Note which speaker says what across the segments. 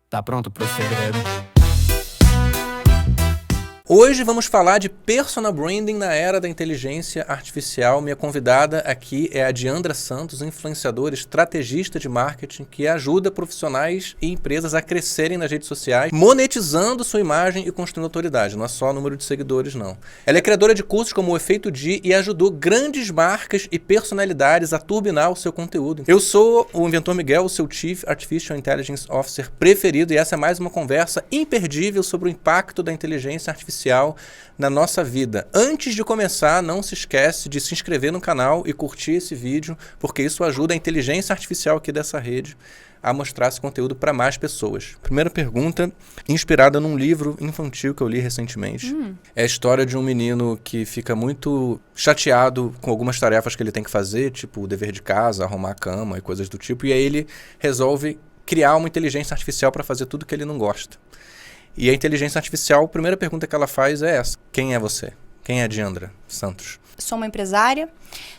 Speaker 1: Tá pronto pro segredo?
Speaker 2: Hoje vamos falar de personal branding na era da inteligência artificial. Minha convidada aqui é a Diandra Santos, influenciadora, estrategista de marketing, que ajuda profissionais e empresas a crescerem nas redes sociais, monetizando sua imagem e construindo autoridade. Não é só número de seguidores, não. Ela é criadora de cursos como o Efeito D e ajudou grandes marcas e personalidades a turbinar o seu conteúdo. Eu sou o Inventor Miguel, o seu Chief Artificial Intelligence Officer preferido, e essa é mais uma conversa imperdível sobre o impacto da inteligência artificial na nossa vida. Antes de começar, não se esquece de se inscrever no canal e curtir esse vídeo, porque isso ajuda a inteligência artificial aqui dessa rede a mostrar esse conteúdo para mais pessoas. Primeira pergunta, inspirada num livro infantil que eu li recentemente. É a história de um menino que fica muito chateado com algumas tarefas que ele tem que fazer, tipo o dever de casa, arrumar a cama e coisas do tipo, e aí ele resolve criar uma inteligência artificial para fazer tudo que ele não gosta. E a inteligência artificial, a primeira pergunta que ela faz é essa: quem é você? Quem é a Diandra Santos?
Speaker 3: Sou uma empresária,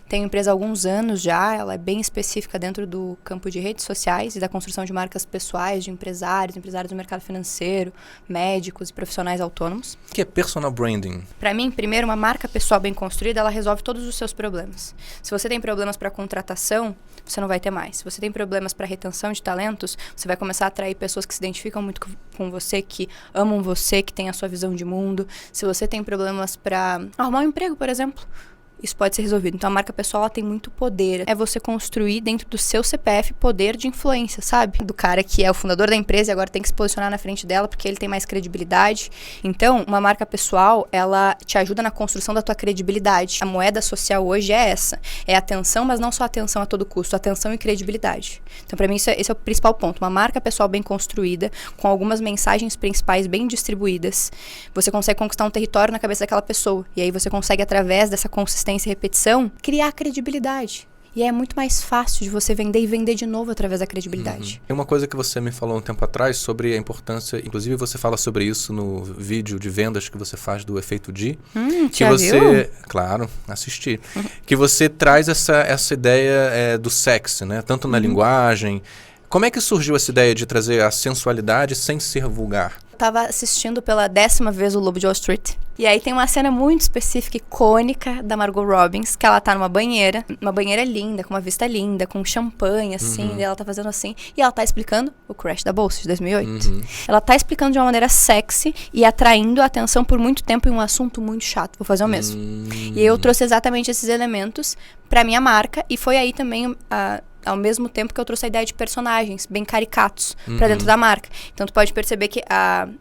Speaker 3: tenho empresa há alguns anos já, ela é bem específica dentro do campo de redes sociais e da construção de marcas pessoais, de empresários do mercado financeiro, médicos e profissionais autônomos.
Speaker 2: O que é personal branding?
Speaker 3: Para mim, primeiro, uma marca pessoal bem construída, ela resolve todos os seus problemas. Se você tem problemas para contratação, você não vai ter mais. Se você tem problemas para retenção de talentos, você vai começar a atrair pessoas que se identificam muito com você, que amam você, que têm a sua visão de mundo. Se você tem problemas para arrumar um emprego, por exemplo, isso pode ser resolvido. Então, a marca pessoal, ela tem muito poder. É você construir dentro do seu CPF poder de influência, sabe? Do cara que é o fundador da empresa e agora tem que se posicionar na frente dela porque ele tem mais credibilidade. Então, uma marca pessoal, ela te ajuda na construção da tua credibilidade. A moeda social hoje é essa. É atenção, mas não só atenção a todo custo. Atenção e credibilidade. Então, pra mim, esse é o principal ponto. Uma marca pessoal bem construída, com algumas mensagens principais bem distribuídas, você consegue conquistar um território na cabeça daquela pessoa. E aí você consegue, através dessa consistência e repetição, criar credibilidade. E é muito mais fácil de você vender e vender de novo através da credibilidade.
Speaker 2: Tem uma coisa que você me falou um tempo atrás sobre a importância, inclusive você fala sobre isso no vídeo de vendas que você faz do Efeito D. Que
Speaker 3: já
Speaker 2: você,
Speaker 3: viu?
Speaker 2: claro, assisti. Que você traz essa ideia do sexy, né? Tanto na linguagem. Como é que surgiu essa ideia de trazer a sensualidade sem ser vulgar?
Speaker 3: Tava assistindo pela 10ª vez o Lobo de Wall Street. E aí tem uma cena muito específica, icônica, da Margot Robbins, que ela tá numa banheira linda, com uma vista linda, com champanhe, assim, e ela tá fazendo assim, e ela tá explicando o Crash da Bolsa de 2008. Ela tá explicando de uma maneira sexy e atraindo a atenção por muito tempo em um assunto muito chato. Vou fazer o mesmo. E eu trouxe exatamente esses elementos pra minha marca, e foi aí também ao mesmo tempo que eu trouxe a ideia de personagens bem caricatos pra dentro da marca. Então, tu pode perceber que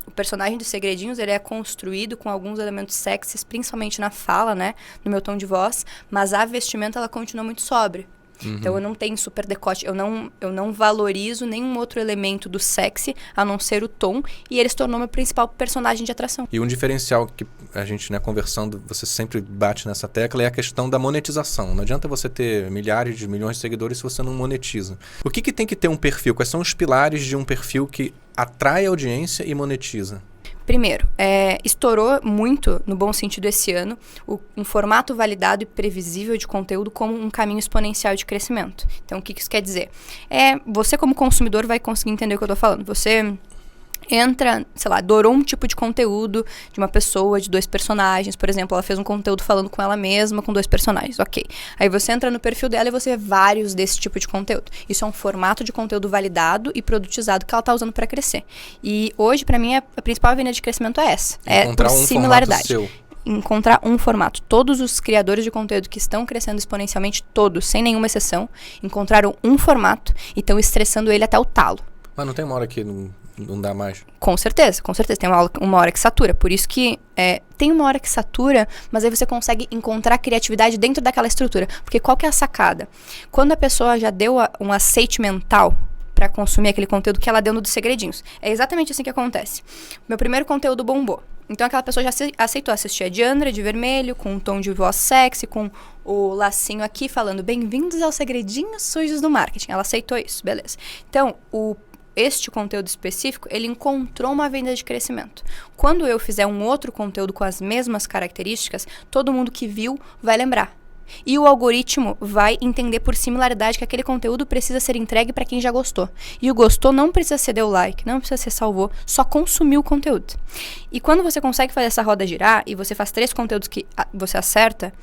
Speaker 3: o personagem dos Segredinhos, ele é construído com alguns elementos sexys, principalmente na fala, né? No meu tom de voz. Mas a vestimenta, ela continua muito sóbria. Então, eu não tenho super decote. Eu não valorizo nenhum outro elemento do sexy, a não ser o tom. E ele se tornou meu principal personagem de atração.
Speaker 2: E um diferencial que a gente, né, conversando, você sempre bate nessa tecla, é a questão da monetização. Não adianta você ter milhares de milhões de seguidores se você não monetiza. O que tem que ter um perfil? Quais são os pilares de um perfil que atrai audiência e monetiza?
Speaker 3: Primeiro, estourou muito, no bom sentido, esse ano, um formato validado e previsível de conteúdo como um caminho exponencial de crescimento. Então, o que isso quer dizer? Você, como consumidor, vai conseguir entender o que eu tô falando. Você entra, sei lá, adorou um tipo de conteúdo de uma pessoa, de 2 personagens, por exemplo, ela fez um conteúdo falando com ela mesma, com 2 personagens, ok. Aí você entra no perfil dela e você vê vários desse tipo de conteúdo. Isso é um formato de conteúdo validado e produtizado que ela tá usando para crescer. E hoje, para mim, a principal avenida de crescimento é essa.
Speaker 2: Encontrar
Speaker 3: por
Speaker 2: um
Speaker 3: similaridade.
Speaker 2: formato seu.
Speaker 3: Encontrar um formato. Todos os criadores de conteúdo que estão crescendo exponencialmente, todos, sem nenhuma exceção, encontraram um formato e estão estressando ele até o talo.
Speaker 2: Mas não tem uma hora que não dá mais?
Speaker 3: Com certeza. Tem uma hora que satura. Por isso que tem uma hora que satura, mas aí você consegue encontrar criatividade dentro daquela estrutura. Porque qual que é a sacada? Quando a pessoa já deu um aceite mental para consumir aquele conteúdo que ela deu no dos Segredinhos, é exatamente assim que acontece. Meu primeiro conteúdo bombou. Então aquela pessoa já aceitou assistir a Diandra de vermelho, com um tom de voz sexy, com o lacinho aqui falando bem-vindos aos segredinhos sujos do marketing. Ela aceitou isso, beleza. Então, este conteúdo específico, ele encontrou uma venda de crescimento. Quando eu fizer um outro conteúdo com as mesmas características, todo mundo que viu vai lembrar. E o algoritmo vai entender por similaridade que aquele conteúdo precisa ser entregue para quem já gostou. E o gostou não precisa ser deu like, não precisa ser salvou, só consumiu o conteúdo. E quando você consegue fazer essa roda girar e você faz 3 conteúdos que você acerta,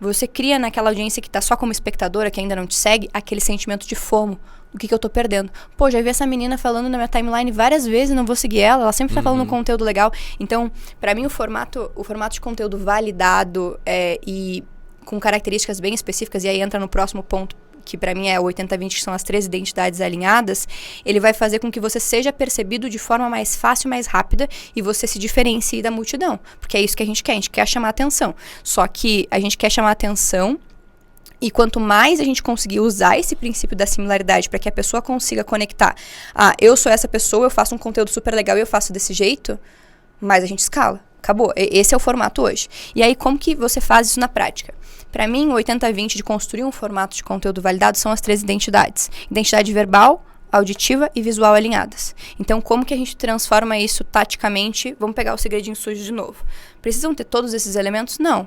Speaker 3: você cria naquela audiência que está só como espectadora, que ainda não te segue, aquele sentimento de FOMO. O que eu tô perdendo? Pô, já vi essa menina falando na minha timeline várias vezes, não vou seguir ela sempre tá falando um conteúdo legal. Então, pra mim, o formato de conteúdo validado e com características bem específicas, e aí entra no próximo ponto, que pra mim é o 80-20, que são as 3 identidades alinhadas, ele vai fazer com que você seja percebido de forma mais fácil, mais rápida, e você se diferencie da multidão. Porque é isso que a gente quer chamar atenção. Só que a gente quer chamar atenção, e quanto mais a gente conseguir usar esse princípio da similaridade para que a pessoa consiga conectar, eu sou essa pessoa, eu faço um conteúdo super legal e eu faço desse jeito, mais a gente escala. Acabou. Esse é o formato hoje. E aí, como que você faz isso na prática? Para mim, o 80-20 de construir um formato de conteúdo validado são as 3 identidades. Identidade verbal, auditiva e visual alinhadas. Então, como que a gente transforma isso taticamente? Vamos pegar o segredinho sujo de novo. Precisam ter todos esses elementos? Não.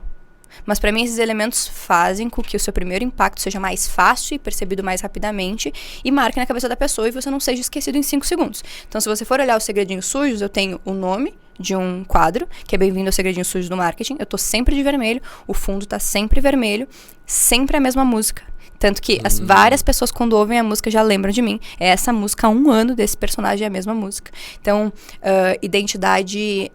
Speaker 3: Mas para mim esses elementos fazem com que o seu primeiro impacto seja mais fácil e percebido mais rapidamente e marque na cabeça da pessoa e você não seja esquecido em 5 segundos. Então, se você for olhar os segredinhos sujos, eu tenho o nome de um quadro, que é Bem-vindo ao Segredinho Sujo do Marketing. Eu tô sempre de vermelho, o fundo tá sempre vermelho, sempre a mesma música. Tanto que várias pessoas, quando ouvem a música, já lembram de mim. É essa música há 1 ano desse personagem, é a mesma música. Então, identidade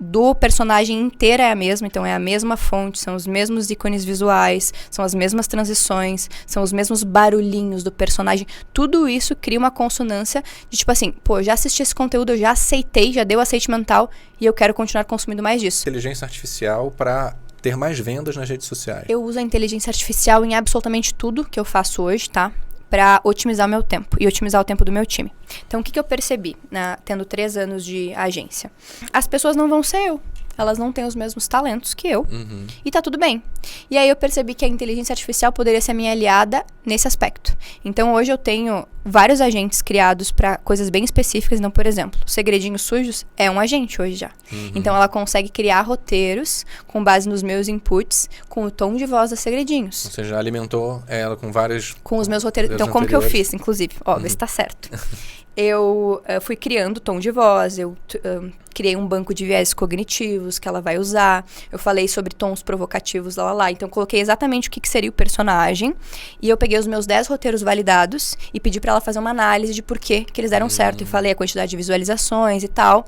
Speaker 3: do personagem inteira é a mesma. Então, é a mesma fonte, são os mesmos ícones visuais, são as mesmas transições, são os mesmos barulhinhos do personagem. Tudo isso cria uma consonância de tipo assim, pô, já assisti esse conteúdo, eu já aceitei, já deu aceite mental e eu quero continuar consumindo mais disso.
Speaker 2: Inteligência artificial para ter mais vendas nas redes sociais.
Speaker 3: Eu uso a inteligência artificial em absolutamente tudo que eu faço hoje, tá? Para otimizar o meu tempo e otimizar o tempo do meu time. Então, o que eu percebi, tendo 3 anos de agência? As pessoas não vão ser eu. Elas não têm os mesmos talentos que eu. E tá tudo bem. E aí eu percebi que a inteligência artificial poderia ser a minha aliada nesse aspecto. Então, hoje eu tenho vários agentes criados para coisas bem específicas. Então, por exemplo, Segredinhos Sujos é um agente hoje já. Então, ela consegue criar roteiros com base nos meus inputs, com o tom de voz das Segredinhos.
Speaker 2: Você já alimentou ela com vários...
Speaker 3: Com os meus roteiros. Então, como que eu fiz, inclusive? Vê se tá certo. Eu fui criando tom de voz, eu criei um banco de viés cognitivos que ela vai usar, eu falei sobre tons provocativos, lá. Então, coloquei exatamente o que seria o personagem e eu peguei os meus 10 roteiros validados e pedi pra ela fazer uma análise de por que eles deram certo. E falei a quantidade de visualizações e tal.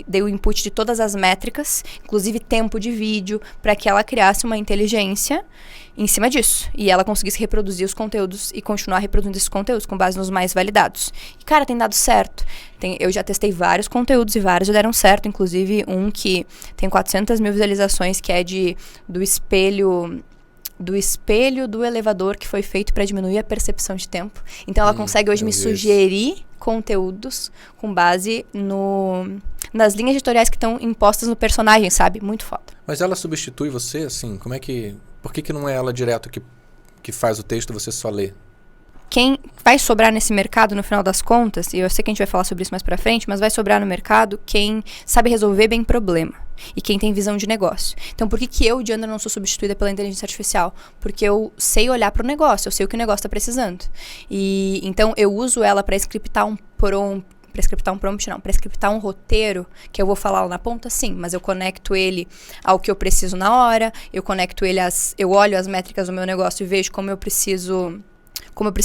Speaker 3: Dei o input de todas as métricas, inclusive tempo de vídeo, para que ela criasse uma inteligência em cima disso. E ela conseguisse reproduzir os conteúdos e continuar reproduzindo esses conteúdos com base nos mais validados. E, cara, tem dado certo. Eu já testei vários conteúdos e vários já deram certo. Inclusive, um que tem 400 mil visualizações, que é do espelho do elevador que foi feito para diminuir a percepção de tempo. Então, ela consegue hoje me sugerir conteúdos com base nas linhas editoriais que estão impostas no personagem, sabe? Muito foda.
Speaker 2: Mas ela substitui você, assim? Como é que... Por que não é ela direto que faz o texto e você só lê?
Speaker 3: Quem vai sobrar nesse mercado, no final das contas, e eu sei que a gente vai falar sobre isso mais pra frente, mas vai sobrar no mercado quem sabe resolver bem problema e quem tem visão de negócio. Então, por que eu, Diandra, não sou substituída pela inteligência artificial? Porque eu sei olhar pro negócio, eu sei o que o negócio tá precisando. E então, eu uso ela para scriptar um prompt, para scriptar um roteiro, que eu vou falar lá na ponta, sim, mas eu conecto ele ao que eu preciso na hora, eu olho as métricas do meu negócio e vejo como eu preciso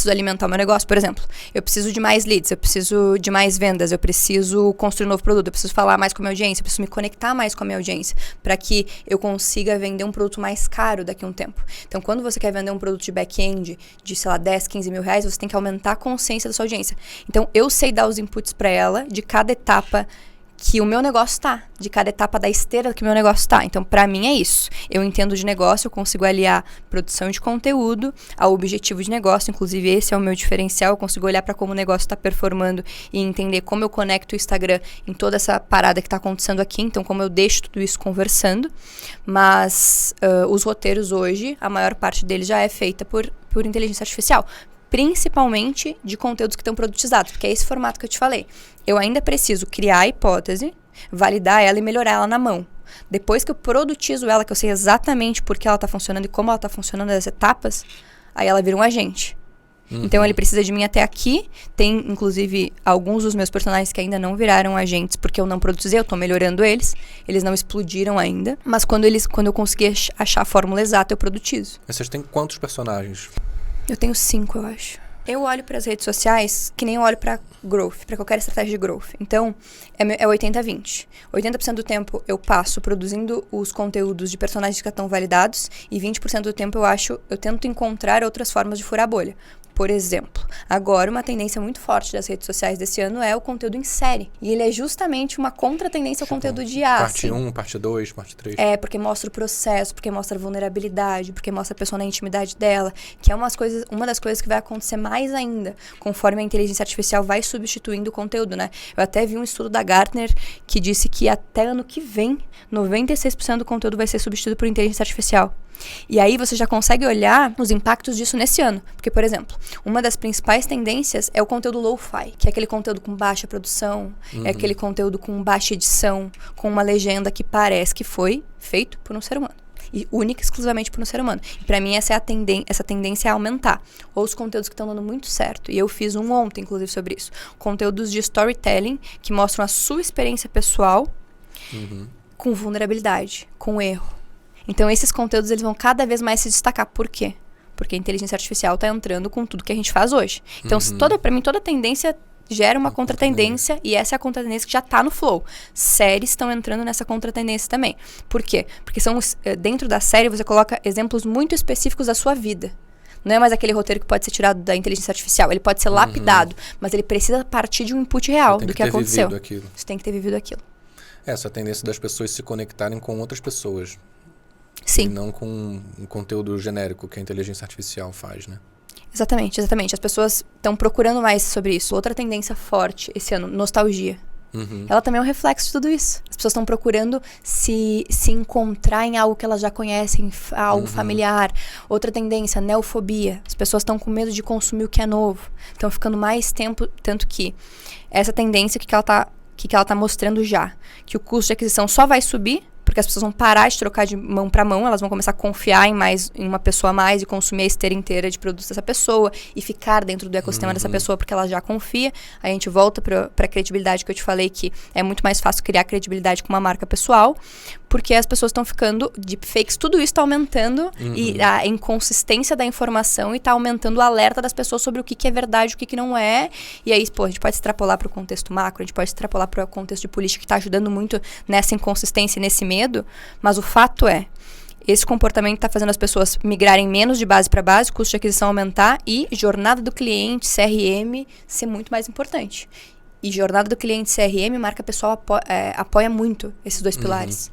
Speaker 3: alimentar o meu negócio. Por exemplo, eu preciso de mais leads, eu preciso de mais vendas, eu preciso construir um novo produto, eu preciso falar mais com a minha audiência, eu preciso me conectar mais com a minha audiência, para que eu consiga vender um produto mais caro daqui a um tempo. Então, quando você quer vender um produto de back-end de, sei lá, 10, 15 mil reais, você tem que aumentar a consciência da sua audiência. Então, eu sei dar os inputs para ela de cada etapa que o meu negócio tá, de cada etapa da esteira que o meu negócio tá. Então, pra mim é isso. Eu entendo de negócio, eu consigo aliar produção de conteúdo ao objetivo de negócio. Inclusive, esse é o meu diferencial. Eu consigo olhar pra como o negócio tá performando e entender como eu conecto o Instagram em toda essa parada que tá acontecendo aqui. Então, como eu deixo tudo isso conversando. Mas os roteiros hoje, a maior parte deles já é feita por inteligência artificial. Principalmente de conteúdos que estão produtizados, porque é esse formato que eu te falei. Eu ainda preciso criar a hipótese, validar ela e melhorar ela na mão. Depois que eu produtizo ela, que eu sei exatamente por que ela tá funcionando e como ela tá funcionando, as etapas, aí ela vira um agente. Então ele precisa de mim até aqui. Tem, inclusive, alguns dos meus personagens que ainda não viraram agentes porque eu não produzi, eu tô melhorando eles. Eles não explodiram ainda. Mas quando eu conseguir achar a fórmula exata, eu produtizo.
Speaker 2: Mas vocês têm quantos personagens?
Speaker 3: Eu tenho 5, eu acho. Eu olho para as redes sociais que nem eu olho para growth, para qualquer estratégia de growth. Então, é 80-20. 80% do tempo eu passo produzindo os conteúdos de personagens que estão validados e 20% do tempo eu tento encontrar outras formas de furar a bolha. Por exemplo, agora uma tendência muito forte das redes sociais desse ano é o conteúdo em série. E ele é justamente uma contra-tendência ao conteúdo de IA.
Speaker 2: Parte 1, parte 2, parte 3.
Speaker 3: É, porque mostra o processo, porque mostra a vulnerabilidade, porque mostra a pessoa na intimidade dela, que é uma das coisas que vai acontecer mais ainda, conforme a inteligência artificial vai substituindo o conteúdo, né? Eu até vi um estudo da Gartner que disse que até ano que vem, 96% do conteúdo vai ser substituído por inteligência artificial. E aí você já consegue olhar os impactos disso nesse ano. Porque, por exemplo, uma das principais tendências é o conteúdo lo-fi, que é aquele conteúdo com baixa produção, é aquele conteúdo com baixa edição, com uma legenda que parece que foi feito por um ser humano. E única e exclusivamente por um ser humano. E pra mim essa tendência é aumentar. Ou os conteúdos que estão dando muito certo. E eu fiz um ontem, inclusive, sobre isso. Conteúdos de storytelling que mostram a sua experiência pessoal com vulnerabilidade, com erro. Então, esses conteúdos eles vão cada vez mais se destacar. Por quê? Porque a inteligência artificial está entrando com tudo que a gente faz hoje. Então, para mim, toda tendência gera uma contra-tendência e essa é a contra-tendência que já está no flow. Séries estão entrando nessa contra-tendência também. Por quê? Porque dentro da série você coloca exemplos muito específicos da sua vida. Não é mais aquele roteiro que pode ser tirado da inteligência artificial. Ele pode ser lapidado, mas ele precisa partir de um input real do que aconteceu. Você tem que ter vivido aquilo.
Speaker 2: Essa tendência das pessoas se conectarem com outras pessoas.
Speaker 3: Sim.
Speaker 2: E não com um conteúdo genérico que a inteligência artificial faz, né?
Speaker 3: Exatamente. As pessoas estão procurando mais sobre isso. Outra tendência forte esse ano, nostalgia. Ela também é um reflexo de tudo isso. As pessoas estão procurando se encontrar em algo que elas já conhecem, algo familiar. Outra tendência, neofobia. As pessoas estão com medo de consumir o que é novo. Estão ficando mais tempo, tanto que essa tendência, o que ela tá mostrando já? Que o custo de aquisição só vai subir, porque as pessoas vão parar de trocar de mão para mão, elas vão começar a confiar em uma pessoa a mais e consumir a esteira inteira de produtos dessa pessoa e ficar dentro do ecossistema dessa pessoa porque ela já confia. A gente volta para a credibilidade que eu te falei, que é muito mais fácil criar credibilidade com uma marca pessoal, porque as pessoas estão ficando deepfakes, tudo isso está aumentando e a inconsistência da informação e está aumentando o alerta das pessoas sobre o que é verdade e o que não é. E aí, a gente pode extrapolar para o contexto macro, a gente pode extrapolar para o contexto de política que está ajudando muito nessa inconsistência e nesse medo, mas o fato é, esse comportamento está fazendo as pessoas migrarem menos de base para base, custo de aquisição aumentar e jornada do cliente, CRM, ser muito mais importante. E jornada do cliente, CRM, marca pessoal apoia muito esses dois pilares.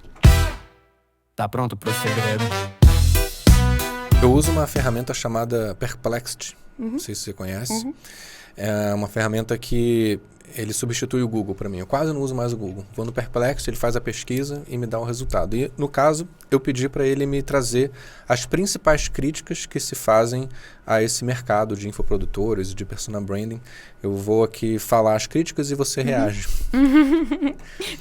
Speaker 1: Tá pronto pro segredo?
Speaker 2: Eu uso uma ferramenta chamada Perplexity. Não sei se você conhece. É uma ferramenta que ele substitui o Google para mim. Eu quase não uso mais o Google. Vou no Perplexity, ele faz a pesquisa e me dá o resultado. E, no caso, eu pedi para ele me trazer as principais críticas que se fazem a esse mercado de infoprodutores e de personal branding. Eu vou aqui falar as críticas e você reage.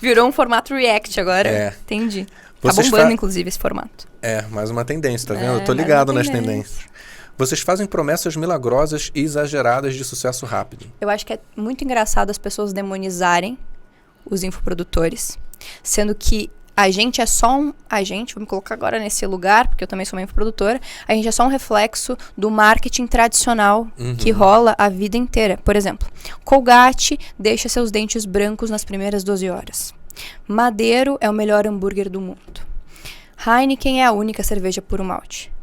Speaker 3: Virou um formato React agora. Entendi. Tá bombando, inclusive, esse formato.
Speaker 2: Mais uma tendência, tá vendo? Eu tô ligado nas tendências. Vocês fazem promessas milagrosas e exageradas de sucesso rápido.
Speaker 3: Eu acho que é muito engraçado as pessoas demonizarem os infoprodutores, sendo que a gente é só vou me colocar agora nesse lugar, porque eu também sou uma infoprodutora, a gente é só um reflexo do marketing tradicional que rola a vida inteira. Por exemplo, Colgate deixa seus dentes brancos nas primeiras 12 horas. Madeiro é o melhor hambúrguer do mundo. Heineken é a única cerveja puro malte.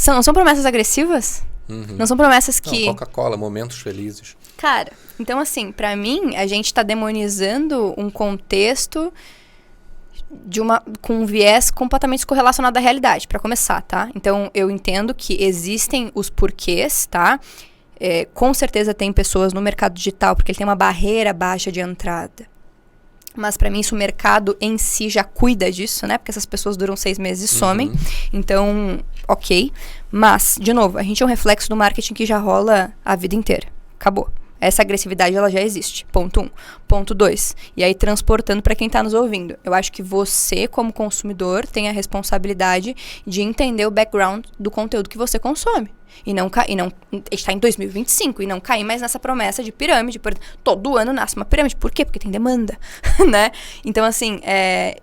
Speaker 3: Não são promessas agressivas? Não são promessas que...
Speaker 2: Não, Coca-Cola, momentos felizes.
Speaker 3: Cara, então assim, pra mim, a gente tá demonizando um contexto com um viés completamente correlacionado à realidade, pra começar, tá? Então, eu entendo que existem os porquês, tá? Com certeza tem pessoas no mercado digital, porque ele tem uma barreira baixa de entrada. Mas para mim isso o mercado em si já cuida disso, né? Porque essas pessoas duram 6 meses e somem. Então, ok. Mas, de novo, a gente é um reflexo do marketing que já rola a vida inteira. Acabou. Essa agressividade, ela já existe. Ponto 1. Ponto 2. E aí, transportando para quem tá nos ouvindo. Eu acho que você, como consumidor, tem a responsabilidade de entender o background do conteúdo que você consome. E não está em 2025 e não cair mais nessa promessa de pirâmide. Todo ano nasce uma pirâmide. Por quê? Porque tem demanda, né? Então, assim,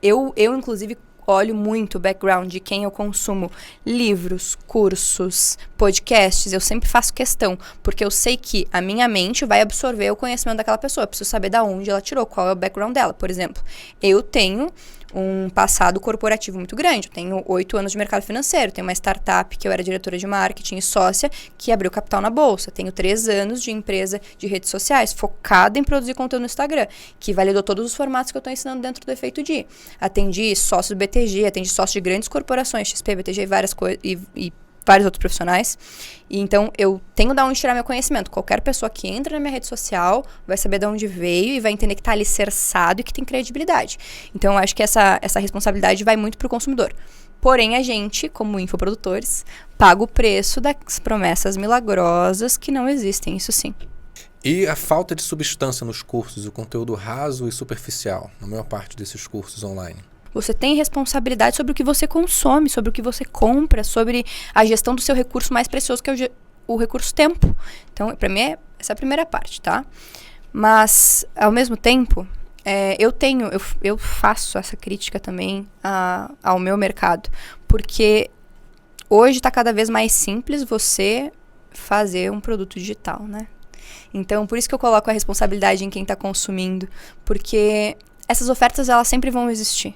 Speaker 3: eu inclusive, olho muito o background de quem eu consumo livros, cursos, podcasts. Eu sempre faço questão, porque eu sei que a minha mente vai absorver o conhecimento daquela pessoa. Eu preciso saber de onde ela tirou, qual é o background dela. Por exemplo, eu tenho um passado corporativo muito grande. Eu tenho 8 anos de mercado financeiro. Tenho uma startup que eu era diretora de marketing e sócia que abriu capital na bolsa. Tenho 3 anos de empresa de redes sociais focada em produzir conteúdo no Instagram, que validou todos os formatos que eu estou ensinando dentro do Efeito Di. Atendi sócios do BTG, atendi sócios de grandes corporações, XP, BTG e várias coisas, e vários outros profissionais. E então, eu tenho de onde tirar meu conhecimento. Qualquer pessoa que entra na minha rede social vai saber de onde veio e vai entender que está alicerçado e que tem credibilidade. Então, eu acho que essa responsabilidade vai muito para o consumidor. Porém, a gente, como infoprodutores, paga o preço das promessas milagrosas que não existem, isso sim.
Speaker 2: E a falta de substância nos cursos, o conteúdo raso e superficial, na maior parte desses cursos online?
Speaker 3: Você tem responsabilidade sobre o que você consome, sobre o que você compra, sobre a gestão do seu recurso mais precioso, que é o recurso tempo. Então, para mim, essa é a primeira parte, tá? Mas, ao mesmo tempo, eu faço essa crítica também ao meu mercado, porque hoje está cada vez mais simples você fazer um produto digital, né? Então, por isso que eu coloco a responsabilidade em quem está consumindo, porque essas ofertas, elas sempre vão existir.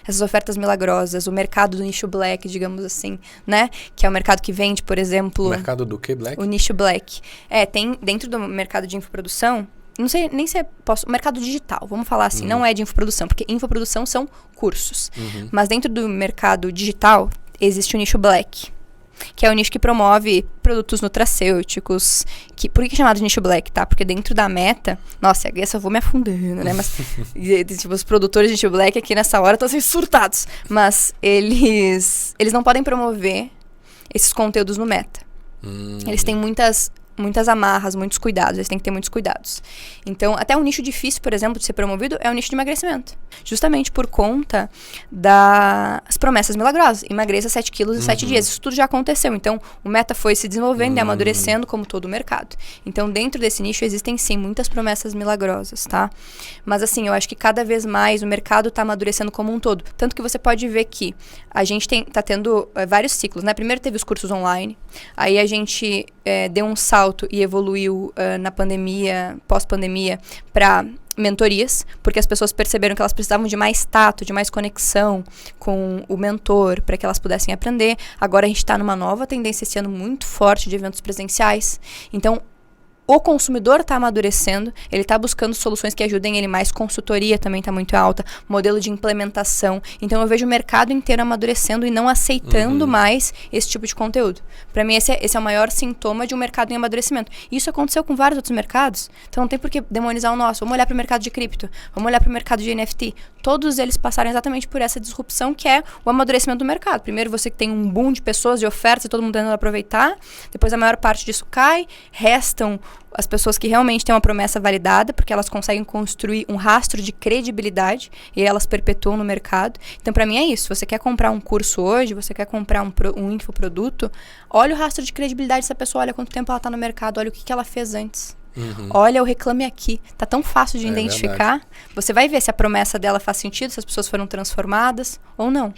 Speaker 3: Essas ofertas milagrosas, o mercado do nicho black, digamos assim, né? Que é o mercado que vende, por exemplo...
Speaker 2: O mercado do que, black?
Speaker 3: O nicho black. Tem dentro do mercado de infoprodução, não sei nem se o mercado digital, vamos falar assim, não é de infoprodução, porque infoprodução são cursos. Mas dentro do mercado digital, existe o nicho black, que é o nicho que promove produtos nutracêuticos. Por que é chamado de nicho black, tá? Porque dentro da Meta... Nossa, essa eu vou me afundando, né? Mas tipo, os produtores de nicho black aqui nessa hora estão assim, surtados. Mas eles não podem promover esses conteúdos no Meta. Eles têm muitas amarras, muitos cuidados. Eles têm que ter muitos cuidados. Então, até um nicho difícil, por exemplo, de ser promovido é o nicho de emagrecimento. Justamente por conta das promessas milagrosas. Emagreça 7 quilos em 7 dias. Isso tudo já aconteceu. Então, o Meta foi se desenvolvendo e amadurecendo como todo o mercado. Então, dentro desse nicho, existem, sim, muitas promessas milagrosas, tá? Mas, assim, eu acho que cada vez mais o mercado está amadurecendo como um todo. Tanto que você pode ver que a gente tá tendo vários ciclos, né? Primeiro teve os cursos online. Aí a gente deu um salto e evoluiu na pandemia, pós-pandemia, para mentorias, porque as pessoas perceberam que elas precisavam de mais tato, de mais conexão com o mentor, para que elas pudessem aprender. Agora a gente está numa nova tendência esse ano muito forte de eventos presenciais. Então, o consumidor está amadurecendo, ele está buscando soluções que ajudem ele mais, consultoria também está muito alta, modelo de implementação. Então eu vejo o mercado inteiro amadurecendo e não aceitando mais esse tipo de conteúdo. Para mim esse é o maior sintoma de um mercado em amadurecimento. Isso aconteceu com vários outros mercados, então não tem por que demonizar o nosso. Vamos olhar para o mercado de cripto, vamos olhar para o mercado de NFT. Todos eles passaram exatamente por essa disrupção que é o amadurecimento do mercado. Primeiro você tem um boom de pessoas, de ofertas e todo mundo tentando aproveitar, depois a maior parte disso cai, restam as pessoas que realmente têm uma promessa validada, porque elas conseguem construir um rastro de credibilidade e elas perpetuam no mercado. Então, para mim é isso. Você quer comprar um curso hoje, você quer comprar um infoproduto, olha o rastro de credibilidade dessa pessoa, olha quanto tempo ela está no mercado, olha o que ela fez antes. Olha o Reclame Aqui. Tá tão fácil de identificar. Verdade. Você vai ver se a promessa dela faz sentido, se as pessoas foram transformadas ou não.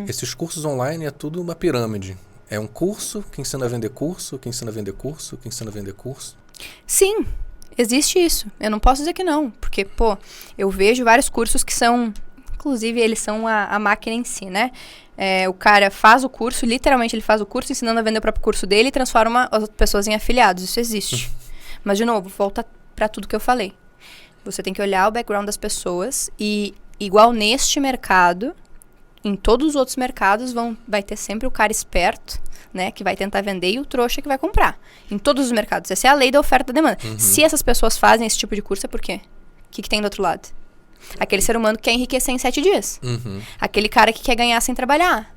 Speaker 2: Esses cursos online é tudo uma pirâmide. É um curso que ensina a vender curso, que ensina a vender curso, que ensina a vender curso.
Speaker 3: Sim, existe isso. Eu não posso dizer que não, porque, eu vejo vários cursos que são, inclusive, eles são a máquina em si, né? O cara faz o curso, literalmente ele faz o curso ensinando a vender o próprio curso dele e transforma as pessoas em afiliados. Isso existe. Mas, de novo, volta para tudo que eu falei. Você tem que olhar o background das pessoas e, igual neste mercado, em todos os outros mercados vai ter sempre o cara esperto, né, que vai tentar vender e o trouxa que vai comprar. Em todos os mercados. Essa é a lei da oferta e da demanda. Se essas pessoas fazem esse tipo de curso, é por quê? O que tem do outro lado? Aquele ser humano que quer enriquecer em 7 dias. Aquele cara que quer ganhar sem trabalhar.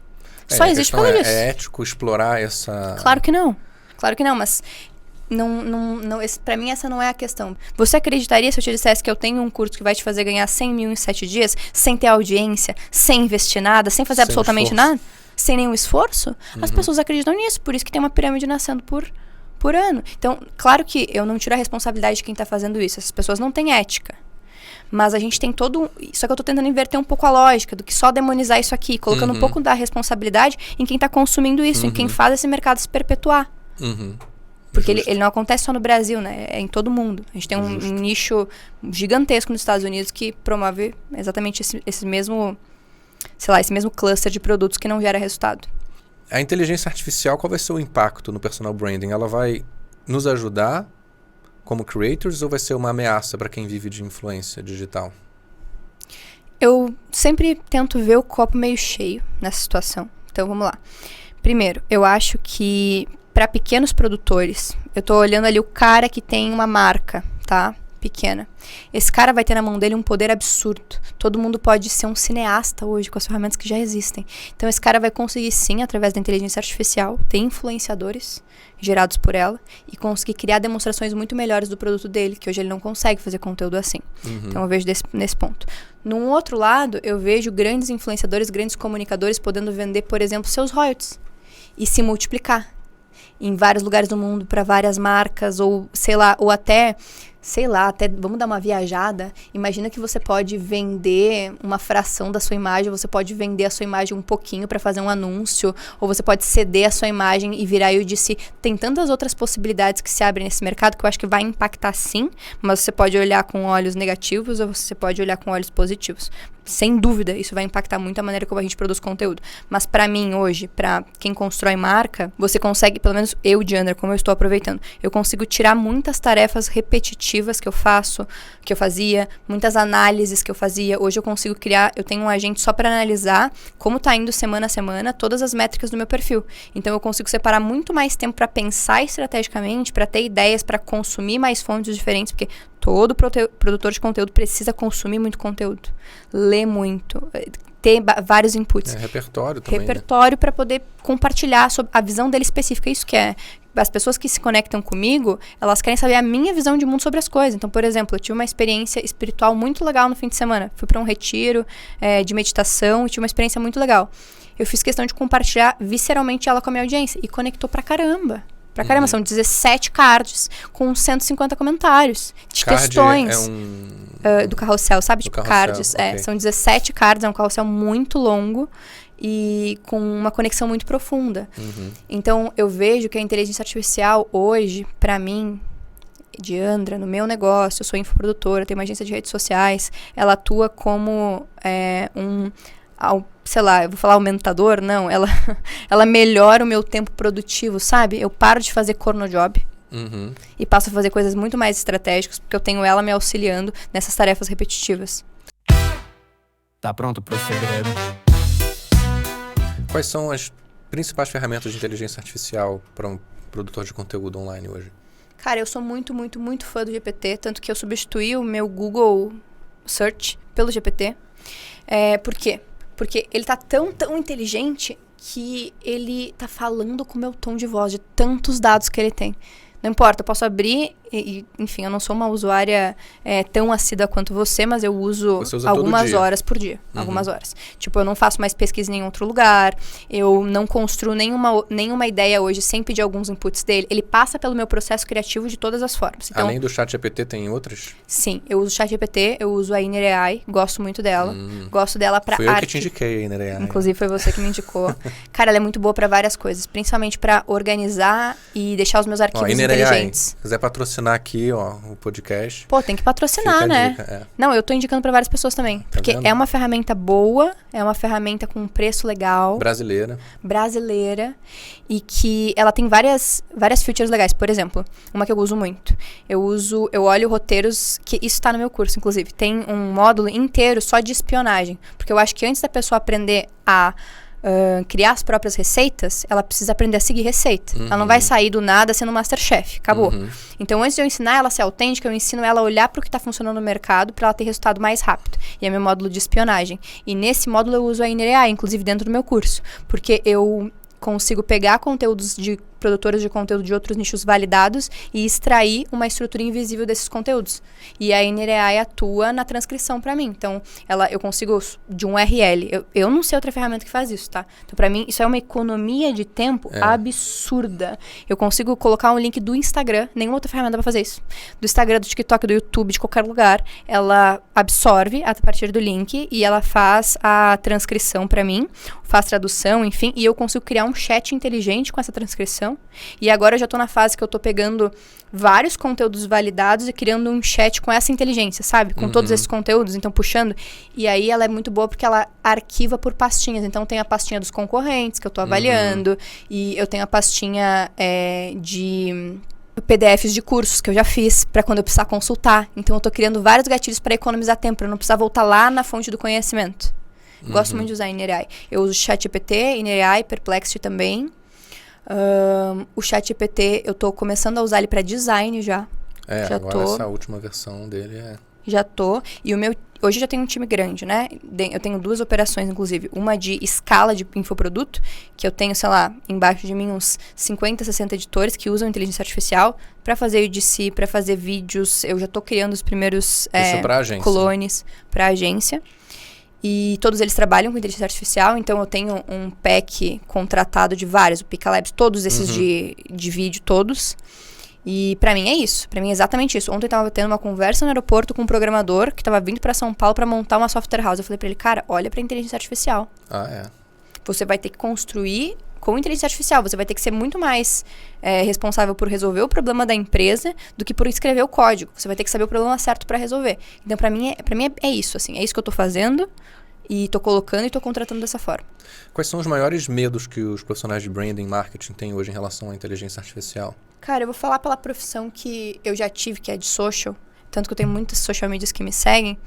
Speaker 3: Só existe por causa disso.
Speaker 2: É ético explorar essa...
Speaker 3: Claro que não. Claro que não, mas Pra mim essa não é a questão. Você acreditaria se eu te dissesse que eu tenho um curso que vai te fazer ganhar 100 mil em 7 dias, sem ter audiência, sem investir nada, sem fazer absolutamente nada? Sem nenhum esforço? As pessoas acreditam nisso, por isso que tem uma pirâmide nascendo por ano. Então, claro que eu não tiro a responsabilidade de quem tá fazendo isso. Essas pessoas não têm ética. Mas a gente tem só que eu tô tentando inverter um pouco a lógica do que só demonizar isso aqui, colocando um pouco da responsabilidade em quem tá consumindo isso, em quem faz esse mercado se perpetuar. Porque ele não acontece só no Brasil, né? É em todo mundo. A gente tem um nicho gigantesco nos Estados Unidos que promove exatamente esse mesmo, sei lá, esse mesmo cluster de produtos que não gera resultado.
Speaker 2: A inteligência artificial, qual vai ser o impacto no personal branding? Ela vai nos ajudar como creators ou vai ser uma ameaça para quem vive de influência digital?
Speaker 3: Eu sempre tento ver o copo meio cheio nessa situação. Então, vamos lá. Primeiro, eu acho que para pequenos produtores, eu tô olhando ali o cara que tem uma marca, tá? Pequena. Esse cara vai ter na mão dele um poder absurdo. Todo mundo pode ser um cineasta hoje com as ferramentas que já existem. Então esse cara vai conseguir sim, através da inteligência artificial, ter influenciadores gerados por ela e conseguir criar demonstrações muito melhores do produto dele, que hoje ele não consegue fazer conteúdo assim. Então eu vejo nesse ponto. Num outro lado, eu vejo grandes influenciadores, grandes comunicadores podendo vender, por exemplo, seus royalties e se multiplicar em vários lugares do mundo para várias marcas ou sei lá, ou até vamos dar uma viajada. Imagina que você pode vender uma fração da sua imagem, você pode vender a sua imagem um pouquinho para fazer um anúncio, ou você pode ceder a sua imagem e virar UGC. Tem tantas outras possibilidades que se abrem nesse mercado que eu acho que vai impactar sim, mas você pode olhar com olhos negativos ou você pode olhar com olhos positivos. Sem dúvida, isso vai impactar muito a maneira como a gente produz conteúdo. Mas pra mim hoje, pra quem constrói marca, você consegue, pelo menos eu, Diandra, como eu estou aproveitando, eu consigo tirar muitas tarefas repetitivas que eu fazia, muitas análises que eu fazia. Hoje eu consigo criar, eu tenho um agente só pra analisar como tá indo semana a semana todas as métricas do meu perfil. Então eu consigo separar muito mais tempo pra pensar estrategicamente, pra ter ideias, pra consumir mais fontes diferentes, porque todo produtor de conteúdo precisa consumir muito conteúdo, ler muito, ter vários inputs.
Speaker 2: Repertório também.
Speaker 3: Repertório, né? Para poder compartilhar sobre a visão dele específica. Isso que é. As pessoas que se conectam comigo, elas querem saber a minha visão de mundo sobre as coisas. Então, por exemplo, eu tive uma experiência espiritual muito legal no fim de semana. Fui para um retiro de meditação e tive uma experiência muito legal. Eu fiz questão de compartilhar visceralmente ela com a minha audiência e conectou pra caramba. Pra caramba, são 17 cards com 150 comentários de
Speaker 2: card
Speaker 3: questões do carrossel, sabe? Tipo,
Speaker 2: carrossel,
Speaker 3: cards.
Speaker 2: okay.
Speaker 3: São 17 cards, é um carrossel muito longo e com uma conexão muito profunda. Então, eu vejo que a inteligência artificial hoje, pra mim, Diandra, no meu negócio, eu sou infoprodutora, tenho uma agência de redes sociais, ela atua como sei lá, eu vou falar aumentador? Não, ela melhora o meu tempo produtivo, sabe? Eu paro de fazer cornojob e passo a fazer coisas muito mais estratégicas, porque eu tenho ela me auxiliando nessas tarefas repetitivas.
Speaker 1: Tá pronto pro segredo?
Speaker 2: Quais são as principais ferramentas de inteligência artificial para um produtor de conteúdo online hoje?
Speaker 3: Cara, eu sou muito, muito, muito fã do GPT, tanto que eu substituí o meu Google Search pelo GPT. Por quê? Porque ele tá tão inteligente que ele tá falando com o meu tom de voz, de tantos dados que ele tem. Não importa, eu posso abrir enfim, eu não sou uma usuária tão assídua quanto você, mas eu uso algumas horas por dia. Algumas horas. Tipo, eu não faço mais pesquisa em nenhum outro lugar, eu não construo nenhuma ideia hoje sem pedir alguns inputs dele. Ele passa pelo meu processo criativo de todas as formas. Então,
Speaker 2: além do ChatGPT, tem outras?
Speaker 3: Sim, eu uso o ChatGPT, eu uso a Inner AI, gosto muito dela. Gosto dela pra arte.
Speaker 2: Foi eu que te indiquei a Inner AI.
Speaker 3: Inclusive, foi você que me indicou. Cara, ela é muito boa pra várias coisas, principalmente pra organizar e deixar os meus arquivos inteligentes.
Speaker 2: Se quiser patrocinar aqui, o podcast.
Speaker 3: Pô, tem que patrocinar, né?
Speaker 2: Dica,
Speaker 3: Não, eu tô indicando pra várias pessoas também. Porque é uma ferramenta boa, é uma ferramenta com um preço legal. Brasileira. E que ela tem várias features legais. Por exemplo, uma que eu uso muito. Eu olho roteiros, que isso tá no meu curso, inclusive. Tem um módulo inteiro só de espionagem. Porque eu acho que antes da pessoa aprender a criar as próprias receitas, ela precisa aprender a seguir receita. Ela não vai sair do nada sendo Masterchef. Acabou. Então, antes de eu ensinar ela a ser autêntica, eu ensino ela a olhar para o que está funcionando no mercado para ela ter resultado mais rápido. E é meu módulo de espionagem. E nesse módulo eu uso a Inner AI, inclusive dentro do meu curso. Porque eu consigo pegar conteúdos de produtoras de conteúdo de outros nichos validados e extrair uma estrutura invisível desses conteúdos. E a NearAI atua na transcrição para mim. Então, eu consigo, de um URL, eu não sei outra ferramenta que faz isso, tá? Então, para mim, isso é uma economia de tempo absurda. Eu consigo colocar um link do Instagram, nenhuma outra ferramenta vai fazer isso. Do Instagram, do TikTok, do YouTube, de qualquer lugar, ela absorve a partir do link e ela faz a transcrição para mim, faz tradução, enfim, e eu consigo criar um chat inteligente com essa transcrição. E agora eu já tô na fase que eu tô pegando vários conteúdos validados e criando um chat com essa inteligência, sabe? Com todos esses conteúdos, então puxando. E aí ela é muito boa porque ela arquiva por pastinhas. Então tem a pastinha dos concorrentes que eu tô avaliando, e eu tenho a pastinha de PDFs de cursos que eu já fiz para quando eu precisar consultar. Então eu tô criando vários gatilhos para economizar tempo, para não precisar voltar lá na fonte do conhecimento. Gosto muito de usar NearAI. Eu uso ChatGPT, NearAI, Perplexity também. O ChatGPT, eu tô começando a usar ele para design já. Já
Speaker 2: agora essa última versão dele
Speaker 3: Já tô. E hoje eu já tenho um time grande, né? Eu tenho 2 operações, inclusive. Uma de escala de infoproduto, que eu tenho, sei lá, embaixo de mim uns 50, 60 editores que usam inteligência artificial para fazer UGC, para fazer vídeos. Eu já tô criando os primeiros clones para agência. E todos eles trabalham com inteligência artificial, então eu tenho um pack contratado de vários, o Picalabs, todos esses de vídeo, todos. E pra mim é isso, pra mim é exatamente isso. Ontem eu tava tendo uma conversa no aeroporto com um programador que tava vindo pra São Paulo pra montar uma software house. Eu falei pra ele, cara, olha pra inteligência artificial. Você vai ter que construir com inteligência artificial, você vai ter que ser muito mais responsável por resolver o problema da empresa do que por escrever o código. Você vai ter que saber o problema certo para resolver. Então, para mim é isso, assim, é isso que eu tô fazendo e tô colocando e tô contratando dessa forma.
Speaker 2: Quais são os maiores medos que os profissionais de branding e marketing têm hoje em relação à inteligência artificial?
Speaker 3: Cara, eu vou falar pela profissão que eu já tive, que é de social, tanto que eu tenho muitas social medias que me seguem,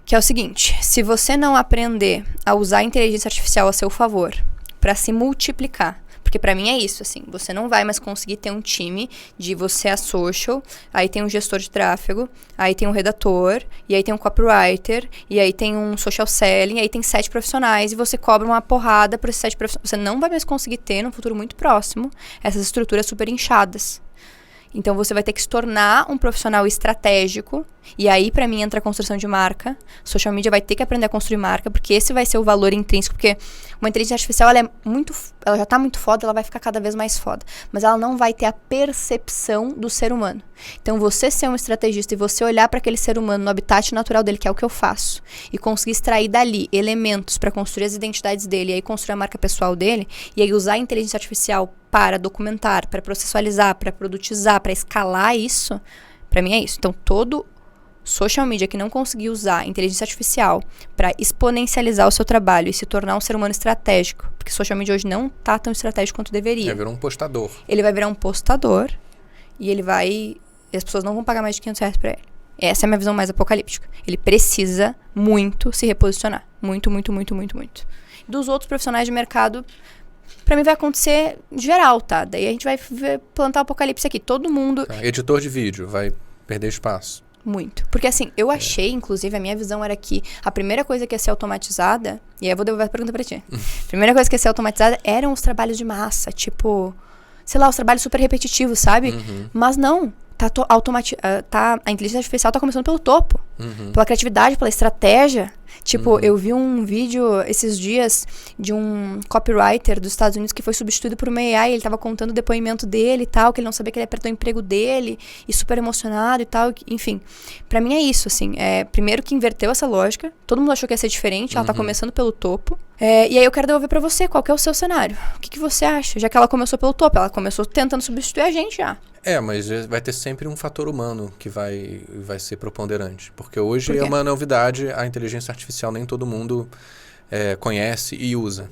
Speaker 3: que é o seguinte: se você não aprender a usar a inteligência artificial a seu favor para se multiplicar, porque pra mim é isso, assim, você não vai mais conseguir ter um time de você a social, aí tem um gestor de tráfego, aí tem um redator, e aí tem um copywriter, e aí tem um social selling, aí tem 7 profissionais, e você cobra uma porrada por esses 7 profissionais. Você não vai mais conseguir ter, num futuro muito próximo, essas estruturas super inchadas. Então, você vai ter que se tornar um profissional estratégico. E aí, pra mim, entra a construção de marca. Social media vai ter que aprender a construir marca, porque esse vai ser o valor intrínseco. Porque uma inteligência artificial, ela já tá muito foda, ela vai ficar cada vez mais foda. Mas ela não vai ter a percepção do ser humano. Então, você ser um estrategista e você olhar para aquele ser humano no habitat natural dele, que é o que eu faço, e conseguir extrair dali elementos para construir as identidades dele, e aí construir a marca pessoal dele, e aí usar a inteligência artificial para documentar, para processualizar, para produtizar, para escalar isso, para mim é isso. Então, todo social media que não conseguir usar a inteligência artificial para exponencializar o seu trabalho e se tornar um ser humano estratégico, porque social media hoje não tá tão estratégico quanto deveria.
Speaker 2: Vai virar um postador.
Speaker 3: Ele vai virar um postador e as pessoas não vão pagar mais de R$500 para ele. Essa é a minha visão mais apocalíptica. Ele precisa muito se reposicionar. Muito, muito, muito, muito, muito. Dos outros profissionais de mercado, pra mim vai acontecer geral, tá? Daí a gente vai plantar o apocalipse aqui. Todo mundo...
Speaker 2: Editor de vídeo vai perder espaço.
Speaker 3: Muito. Porque assim, eu achei, inclusive, a minha visão era que a primeira coisa que ia ser automatizada... E aí eu vou devolver a pergunta pra ti. A primeira coisa que ia ser automatizada eram os trabalhos de massa. Tipo, sei lá, os trabalhos super repetitivos, sabe? Mas não. A inteligência artificial tá começando pelo topo. Pela criatividade, pela estratégia. Tipo, eu vi um vídeo esses dias de um copywriter dos Estados Unidos que foi substituído por uma AI. Ele tava contando o depoimento dele e tal, que ele não sabia que ele ia perder o emprego dele, e super emocionado e tal. Enfim, pra mim é isso, assim. Primeiro que inverteu essa lógica. Todo mundo achou que ia ser diferente. Ela tá começando pelo topo. E aí eu quero devolver pra você. Qual que é o seu cenário? O que você acha? Já que ela começou pelo topo. Ela começou tentando substituir a gente já.
Speaker 2: Mas vai ter sempre um fator humano que vai ser preponderante. Porque hoje é uma novidade, a inteligência artificial nem todo mundo conhece e usa.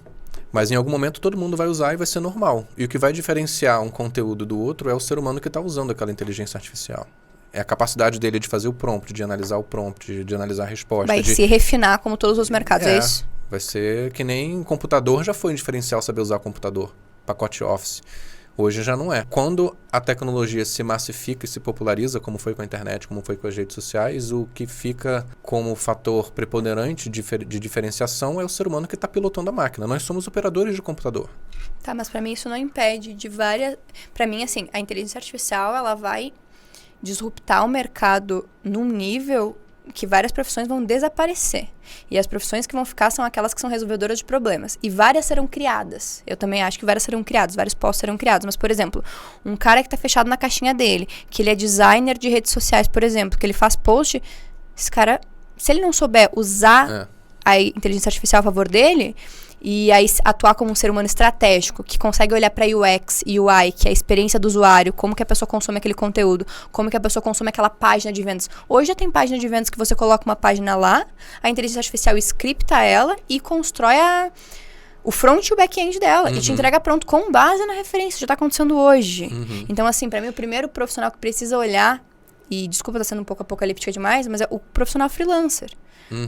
Speaker 2: Mas em algum momento todo mundo vai usar e vai ser normal. E o que vai diferenciar um conteúdo do outro é o ser humano que está usando aquela inteligência artificial. É a capacidade dele de fazer o prompt, de analisar o prompt, de analisar a resposta.
Speaker 3: Vai se refinar como todos os mercados, é isso?
Speaker 2: Vai ser que nem computador já foi um diferencial saber usar computador, pacote Office. Hoje já não é. Quando a tecnologia se massifica e se populariza, como foi com a internet, como foi com as redes sociais, o que fica como fator preponderante de diferenciação é o ser humano que está pilotando a máquina. Nós somos operadores de computador.
Speaker 3: Tá, mas pra mim isso não impede de várias... Pra mim, assim, a inteligência artificial, ela vai disruptar o mercado num nível que várias profissões vão desaparecer. E as profissões que vão ficar são aquelas que são resolvedoras de problemas. E várias serão criadas. Eu também acho que várias serão criadas, vários postos serão criados. Mas, por exemplo, um cara que está fechado na caixinha dele, que ele é designer de redes sociais, por exemplo, que ele faz post, esse cara, se ele não souber usar a inteligência artificial a favor dele, e aí atuar como um ser humano estratégico, que consegue olhar para UX e UI, que é a experiência do usuário, como que a pessoa consome aquele conteúdo, como que a pessoa consome aquela página de vendas. Hoje já tem página de vendas que você coloca uma página lá, a inteligência artificial scripta ela e constrói o front e o back-end dela, e te entrega pronto com base na referência, já está acontecendo hoje. Então, assim, para mim, o primeiro profissional que precisa olhar, e desculpa, tá sendo um pouco apocalíptica demais, mas é o profissional freelancer.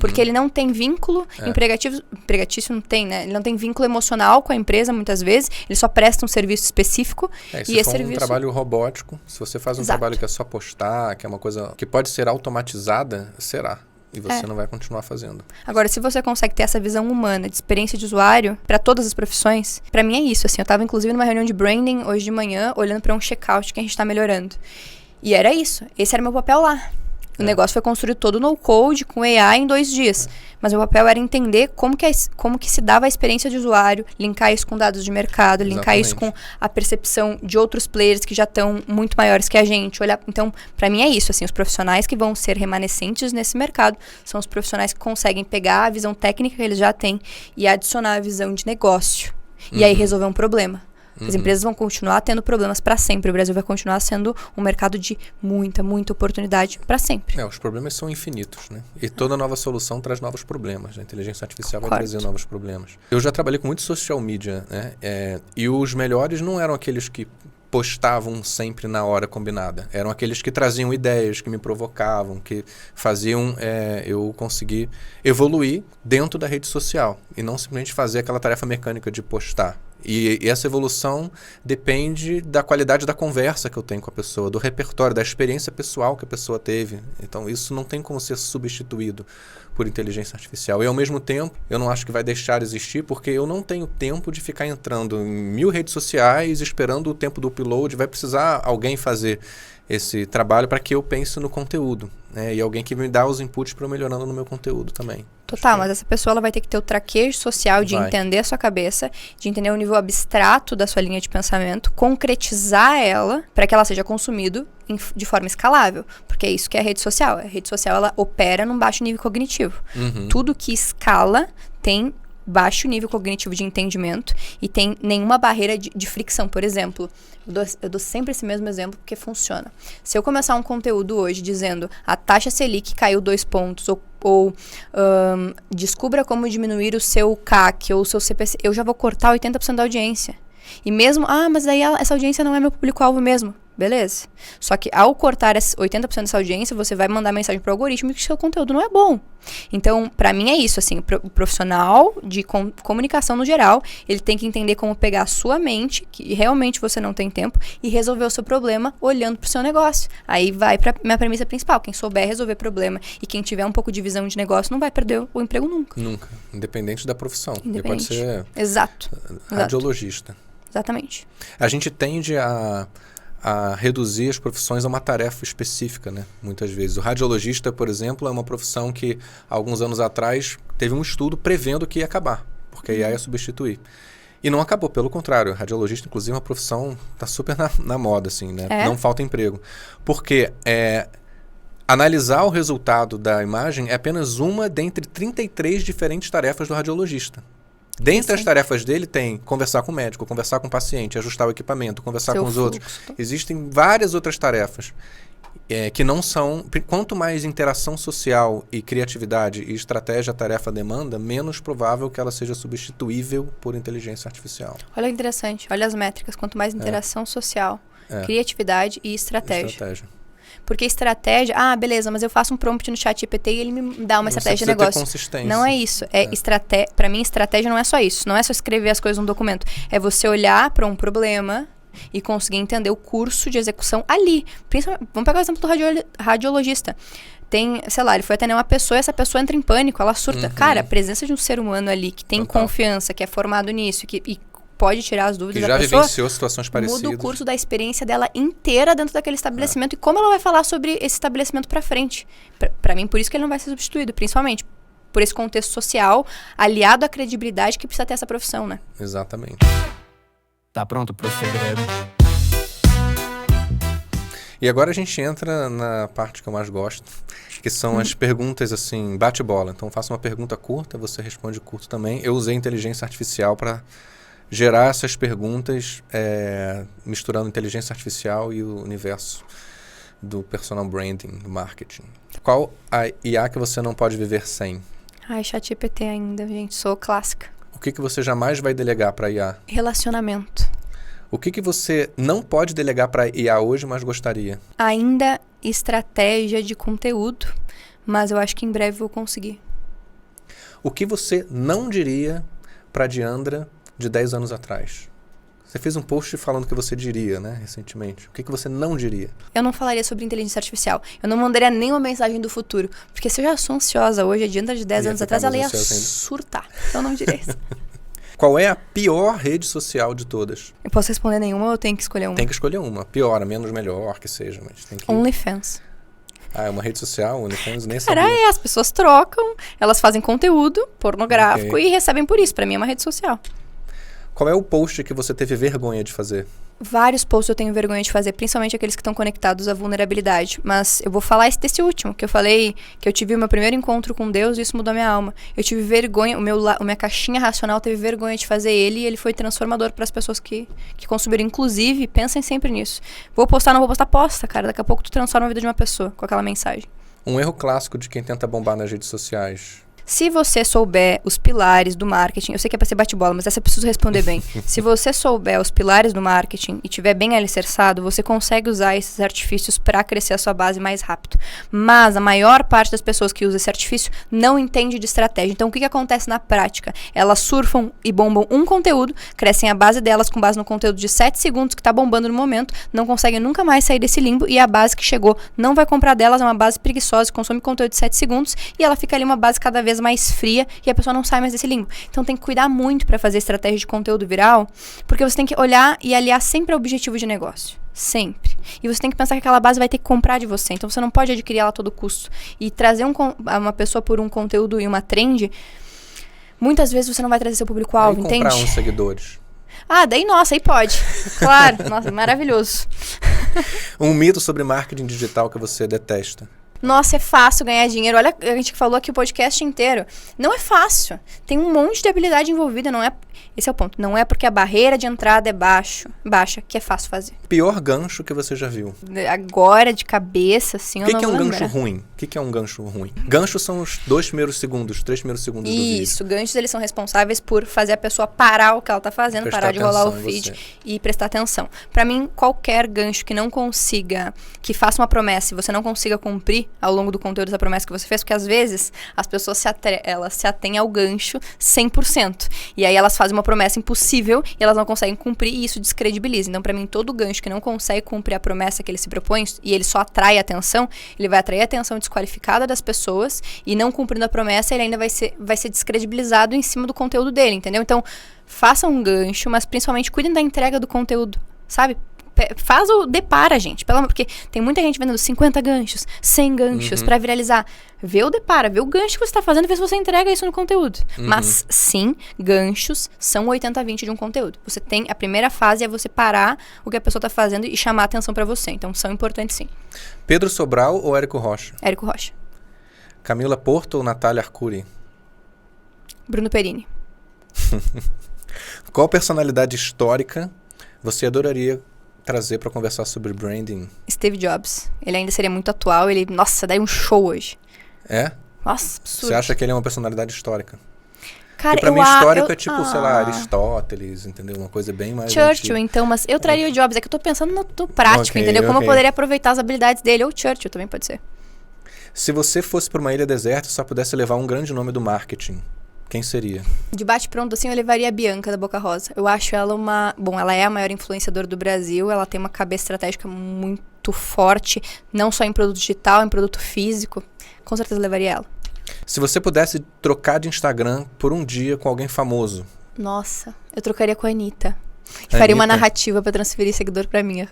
Speaker 3: Porque ele não tem vínculo empregatício não tem, né? Ele não tem vínculo emocional com a empresa, muitas vezes. Ele só presta um serviço específico.
Speaker 2: Se for um trabalho robótico, se você faz um trabalho que é só postar, que é uma coisa que pode ser automatizada, será. E você não vai continuar fazendo. Agora,
Speaker 3: se você consegue ter essa visão humana de experiência de usuário para todas as profissões, para mim é isso. Assim, eu estava inclusive numa reunião de branding hoje de manhã, olhando para um checkout que a gente está melhorando. E era isso. Esse era meu papel lá. O negócio foi construído todo no code, com AI em 2 dias. Mas o papel era entender como que se dava a experiência de usuário, linkar isso com dados de mercado, linkar isso com a percepção de outros players que já estão muito maiores que a gente. Então, para mim é isso. Assim, os profissionais que vão ser remanescentes nesse mercado são os profissionais que conseguem pegar a visão técnica que eles já têm e adicionar a visão de negócio. E aí resolver um problema. As empresas vão continuar tendo problemas para sempre. O Brasil vai continuar sendo um mercado de muita, muita oportunidade para sempre.
Speaker 2: Os problemas são infinitos, né? E toda nova solução traz novos problemas. A inteligência artificial vai trazer novos problemas. Eu já trabalhei com muito social media, né? E os melhores não eram aqueles que postavam sempre na hora combinada. Eram aqueles que traziam ideias, que me provocavam, que faziam eu conseguir evoluir dentro da rede social. E não simplesmente fazer aquela tarefa mecânica de postar. E essa evolução depende da qualidade da conversa que eu tenho com a pessoa, do repertório, da experiência pessoal que a pessoa teve. Então, isso não tem como ser substituído por inteligência artificial. E, ao mesmo tempo, eu não acho que vai deixar de existir, porque eu não tenho tempo de ficar entrando em 1000 redes sociais, esperando o tempo do upload. Vai precisar alguém fazer esse trabalho para que eu pense no conteúdo, né? E alguém que me dá os inputs para eu melhorando no meu conteúdo também.
Speaker 3: Total, mas essa pessoa ela vai ter que ter o traquejo social de entender a sua cabeça, de entender o nível abstrato da sua linha de pensamento, concretizar ela para que ela seja consumida de forma escalável. Porque é isso que é a rede social. A rede social ela opera num baixo nível cognitivo. Tudo que escala tem baixo nível cognitivo de entendimento e tem nenhuma barreira de fricção. Por exemplo, eu dou sempre esse mesmo exemplo porque funciona. Se eu começar um conteúdo hoje dizendo a taxa Selic caiu 2 pontos ou descubra como diminuir o seu CAC ou o seu CPC, eu já vou cortar 80% da audiência. E mesmo, mas aí essa audiência não é meu público-alvo mesmo. Beleza. Só que ao cortar 80% dessa audiência, você vai mandar mensagem pro algoritmo que seu conteúdo não é bom. Então, pra mim é isso, assim, o profissional de comunicação no geral, ele tem que entender como pegar a sua mente, que realmente você não tem tempo, e resolver o seu problema olhando pro seu negócio. Aí vai pra minha premissa principal, quem souber resolver problema e quem tiver um pouco de visão de negócio não vai perder o emprego nunca.
Speaker 2: Nunca, independente da profissão. Ele pode ser radiologista.
Speaker 3: Exatamente.
Speaker 2: A gente tende a reduzir as profissões a uma tarefa específica, né? Muitas vezes. O radiologista, por exemplo, é uma profissão que, alguns anos atrás, teve um estudo prevendo que ia acabar, porque a IA ia substituir. E não acabou, pelo contrário. O radiologista, inclusive, é uma profissão está super na moda, assim, né? Não falta emprego. Porque analisar o resultado da imagem é apenas uma dentre 33 diferentes tarefas do radiologista. Dentre as tarefas dele tem conversar com o médico, conversar com o paciente, ajustar o equipamento, conversar com os outros. Existem várias outras tarefas que não são... Quanto mais interação social e criatividade e estratégia a tarefa demanda, menos provável que ela seja substituível por inteligência artificial.
Speaker 3: Olha que interessante. Olha as métricas. Quanto mais interação social, criatividade e estratégia. Porque estratégia... beleza, mas eu faço um prompt no chat GPT e ele me dá uma estratégia de negócio.
Speaker 2: Ter consistência.
Speaker 3: Não é isso. Para mim, estratégia não é só isso. Não é só escrever as coisas num documento. É você olhar para um problema e conseguir entender o curso de execução ali. Vamos pegar o exemplo do radiologista. Tem, sei lá, ele foi atender uma pessoa e essa pessoa entra em pânico, ela surta. Cara, a presença de um ser humano ali que tem confiança, que é formado nisso e pode tirar as dúvidas da pessoa.
Speaker 2: Que já vivenciou situações parecidas.
Speaker 3: Muda o curso da experiência dela inteira dentro daquele estabelecimento e como ela vai falar sobre esse estabelecimento pra frente. Pra mim, por isso que ele não vai ser substituído, principalmente por esse contexto social aliado à credibilidade que precisa ter essa profissão, né?
Speaker 2: Exatamente.
Speaker 1: Tá pronto pro segredo?
Speaker 2: E agora a gente entra na parte que eu mais gosto, que são as perguntas assim, bate-bola. Então, faço uma pergunta curta, você responde curto também. Eu usei inteligência artificial para gerar essas perguntas, misturando inteligência artificial e o universo do personal branding, do marketing. Qual a IA que você não pode viver sem?
Speaker 3: Ai, ChatGPT ainda, gente. Sou clássica.
Speaker 2: O que você jamais vai delegar para IA?
Speaker 3: Relacionamento.
Speaker 2: O que você não pode delegar para IA hoje, mas gostaria?
Speaker 3: Ainda estratégia de conteúdo, mas eu acho que em breve vou conseguir.
Speaker 2: O que você não diria para Diandra de 10 anos atrás? Você fez um post falando o que você diria, né, recentemente. O que você não diria?
Speaker 3: Eu não falaria sobre inteligência artificial. Eu não mandaria nenhuma mensagem do futuro. Porque se eu já sou ansiosa hoje, a Diandra de 10 anos atrás, ela ia surtar. Então eu não diria isso.
Speaker 2: Qual é a pior rede social de todas?
Speaker 3: Eu posso responder nenhuma ou eu tenho que escolher uma?
Speaker 2: Tem que escolher uma. Pior, a menos melhor que seja, mas tem que...
Speaker 3: OnlyFans.
Speaker 2: Ah, é uma rede social, OnlyFans, nem sabia.
Speaker 3: Cara, as pessoas trocam, elas fazem conteúdo pornográfico e recebem por isso. Pra mim é uma rede social.
Speaker 2: Qual é o post que você teve vergonha de fazer?
Speaker 3: Vários posts eu tenho vergonha de fazer, principalmente aqueles que estão conectados à vulnerabilidade. Mas eu vou falar desse último, que eu falei que eu tive o meu primeiro encontro com Deus e isso mudou a minha alma. Eu tive vergonha, a minha caixinha racional teve vergonha de fazer ele e ele foi transformador para as pessoas que consumiram. Inclusive, pensem sempre nisso. Vou postar, não vou postar, posta, cara. Daqui a pouco tu transforma a vida de uma pessoa com aquela mensagem.
Speaker 2: Um erro clássico de quem tenta bombar nas redes sociais.
Speaker 3: Se você souber os pilares do marketing, eu sei que é pra ser bate-bola, mas essa eu preciso responder bem. Se você souber os pilares do marketing e tiver bem alicerçado, você consegue usar esses artifícios para crescer a sua base mais rápido. Mas a maior parte das pessoas que usa esse artifício não entende de estratégia. Então, o que acontece na prática? Elas surfam e bombam um conteúdo, crescem a base delas com base no conteúdo de 7 segundos que tá bombando no momento, não conseguem nunca mais sair desse limbo e a base que chegou não vai comprar delas, é uma base preguiçosa, consome conteúdo de 7 segundos e ela fica ali uma base cada vez mais fria e a pessoa não sai mais desse limbo. Então tem que cuidar muito para fazer estratégia de conteúdo viral, porque você tem que olhar e aliar sempre ao objetivo de negócio. Sempre. E você tem que pensar que aquela base vai ter que comprar de você. Então você não pode adquirir ela a todo custo. E trazer uma pessoa por um conteúdo e uma trend, muitas vezes você não vai trazer seu público-alvo, entende?
Speaker 2: Comprar uns seguidores.
Speaker 3: Ah, daí nossa, aí pode. Claro, nossa, maravilhoso.
Speaker 2: Um mito sobre marketing digital que você detesta.
Speaker 3: Nossa, é fácil ganhar dinheiro. Olha, a gente falou aqui o podcast inteiro. Não é fácil. Tem um monte de habilidade envolvida, não é... Esse é o ponto. Não é porque a barreira de entrada é baixa que é fácil fazer.
Speaker 2: Pior gancho que você já viu?
Speaker 3: Agora, de cabeça, assim, eu não vou lembrar.
Speaker 2: O que é um gancho ruim? O que é um gancho ruim? Ganchos são os 2 primeiros segundos, 3 primeiros segundos do vídeo.
Speaker 3: Isso, ganchos eles são responsáveis por fazer a pessoa parar o que ela tá fazendo, parar de rolar o feed e prestar atenção. Pra mim, qualquer gancho que não consiga, que faça uma promessa e você não consiga cumprir ao longo do conteúdo essa promessa que você fez, porque às vezes as pessoas elas se atêm ao gancho 100%. E aí elas fazem uma promessa impossível e elas não conseguem cumprir e isso descredibiliza. Então, pra mim, todo gancho que não consegue cumprir a promessa que ele se propõe e ele só atrai atenção, ele vai atrair a atenção desqualificada das pessoas e não cumprindo a promessa, ele ainda vai ser descredibilizado em cima do conteúdo dele, entendeu? Então, façam um gancho, mas principalmente cuidem da entrega do conteúdo, sabe? Faz o depara, gente. Porque tem muita gente vendendo 50 ganchos, 100 ganchos pra viralizar. Vê o depara, vê o gancho que você tá fazendo e vê se você entrega isso no conteúdo. Mas sim, ganchos são 80-20 de um conteúdo. Você tem, a primeira fase é você parar o que a pessoa tá fazendo e chamar a atenção pra você. Então são importantes sim.
Speaker 2: Pedro Sobral ou Érico Rocha?
Speaker 3: Érico Rocha.
Speaker 2: Camila Porto ou Natália Arcuri?
Speaker 3: Bruno Perini.
Speaker 2: Qual personalidade histórica você adoraria trazer para conversar sobre branding?
Speaker 3: Steve Jobs. Ele ainda seria muito atual. Ele, nossa, daria um show hoje.
Speaker 2: É?
Speaker 3: Nossa, absurdo.
Speaker 2: Você acha que ele é uma personalidade histórica?
Speaker 3: Cara,
Speaker 2: porque pra mim, histórico é tipo, sei lá, Aristóteles, entendeu? Uma coisa bem mais
Speaker 3: Churchill,
Speaker 2: antiga.
Speaker 3: Então, mas eu traria o Jobs. É que eu tô pensando no prático, entendeu? Como eu poderia aproveitar as habilidades dele. Ou Churchill também pode ser.
Speaker 2: Se você fosse para uma ilha deserta e só pudesse levar um grande nome do marketing, Quem seria?
Speaker 3: De bate-pronto, assim, eu levaria a Bianca da Boca Rosa. Eu acho ela uma... Bom, ela é a maior influenciadora do Brasil, ela tem uma cabeça estratégica muito forte, não só em produto digital, em produto físico. Com certeza levaria ela.
Speaker 2: Se você pudesse trocar de Instagram por um dia com alguém famoso.
Speaker 3: Nossa, eu trocaria com a Anitta. Faria uma narrativa pra transferir seguidor pra mim.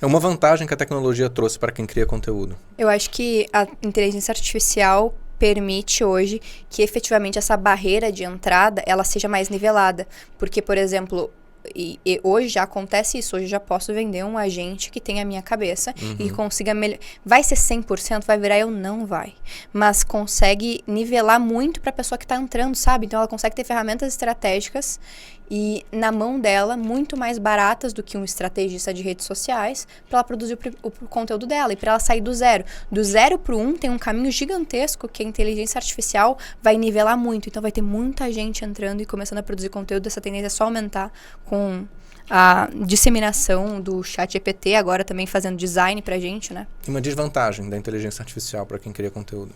Speaker 2: É uma vantagem que a tecnologia trouxe para quem cria conteúdo.
Speaker 3: Eu acho que a inteligência artificial permite hoje que efetivamente essa barreira de entrada ela seja mais nivelada. Porque, por exemplo, e hoje já acontece isso. Hoje eu já posso vender um agente que tem a minha cabeça e consiga melhorar. Vai ser 100%? Vai virar? Eu não vai. Mas consegue nivelar muito para a pessoa que está entrando, sabe? Então ela consegue ter ferramentas estratégicas e na mão dela muito mais baratas do que um estrategista de redes sociais para ela produzir o conteúdo dela e para ela sair do zero. Do 0 para o 1 tem um caminho gigantesco que a inteligência artificial vai nivelar muito. Então vai ter muita gente entrando e começando a produzir conteúdo. Essa tendência é só aumentar com a disseminação do ChatGPT, agora também fazendo design pra gente, né?
Speaker 2: E uma desvantagem da inteligência artificial para quem cria conteúdo?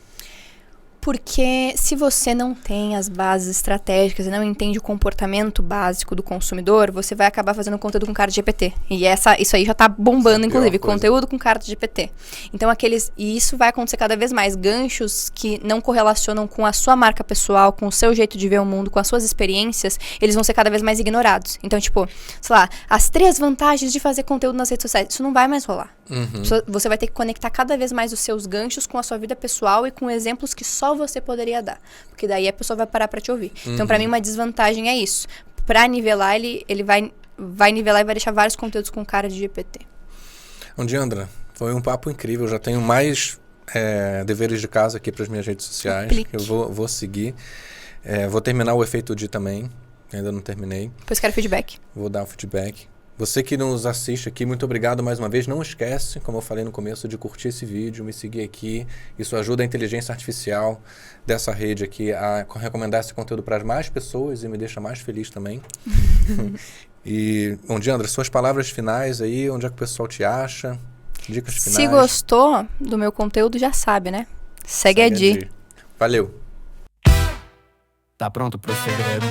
Speaker 3: Porque se você não tem as bases estratégicas e não entende o comportamento básico do consumidor, você vai acabar fazendo conteúdo com cara de GPT. E isso aí já tá bombando, inclusive, conteúdo com cara de GPT. Então, e isso vai acontecer cada vez mais. Ganchos que não correlacionam com a sua marca pessoal, com o seu jeito de ver o mundo, com as suas experiências, eles vão ser cada vez mais ignorados. Então, tipo, sei lá, as 3 vantagens de fazer conteúdo nas redes sociais. Isso não vai mais rolar. Você vai ter que conectar cada vez mais os seus ganchos com a sua vida pessoal e com exemplos que só você poderia dar. Porque daí a pessoa vai parar pra te ouvir. Então, pra mim, uma desvantagem é isso. Pra nivelar, ele vai nivelar e vai deixar vários conteúdos com cara de GPT.
Speaker 2: Diandra, foi um papo incrível. Eu já tenho mais deveres de casa aqui para as minhas redes sociais. Eu vou seguir. Vou terminar o Efeito Di também. Ainda não terminei.
Speaker 3: Depois quero feedback.
Speaker 2: Vou dar o feedback. Você que nos assiste aqui, muito obrigado mais uma vez. Não esquece, como eu falei no começo, de curtir esse vídeo, me seguir aqui. Isso ajuda a inteligência artificial dessa rede aqui a recomendar esse conteúdo para as mais pessoas e me deixa mais feliz também. E, bom, Diandra, suas palavras finais aí, onde é que o pessoal te acha? Dicas finais.
Speaker 3: Se gostou do meu conteúdo, já sabe, né? Segue a Di.
Speaker 2: Valeu.
Speaker 1: Tá pronto pro segredo?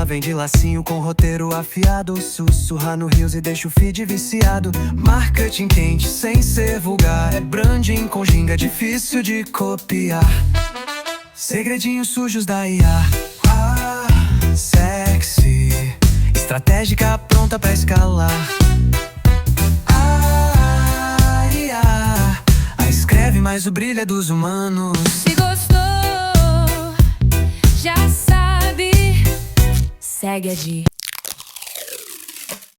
Speaker 4: Vem de lacinho com roteiro afiado, sussurra no rios e deixa o feed viciado. Marketing quente sem ser vulgar, é branding com ginga difícil de copiar. Segredinhos sujos da IA, sexy, estratégica pronta pra escalar. IA, escreve mais o brilho é dos humanos.
Speaker 5: Se gostou, já sabe. Segue a Di.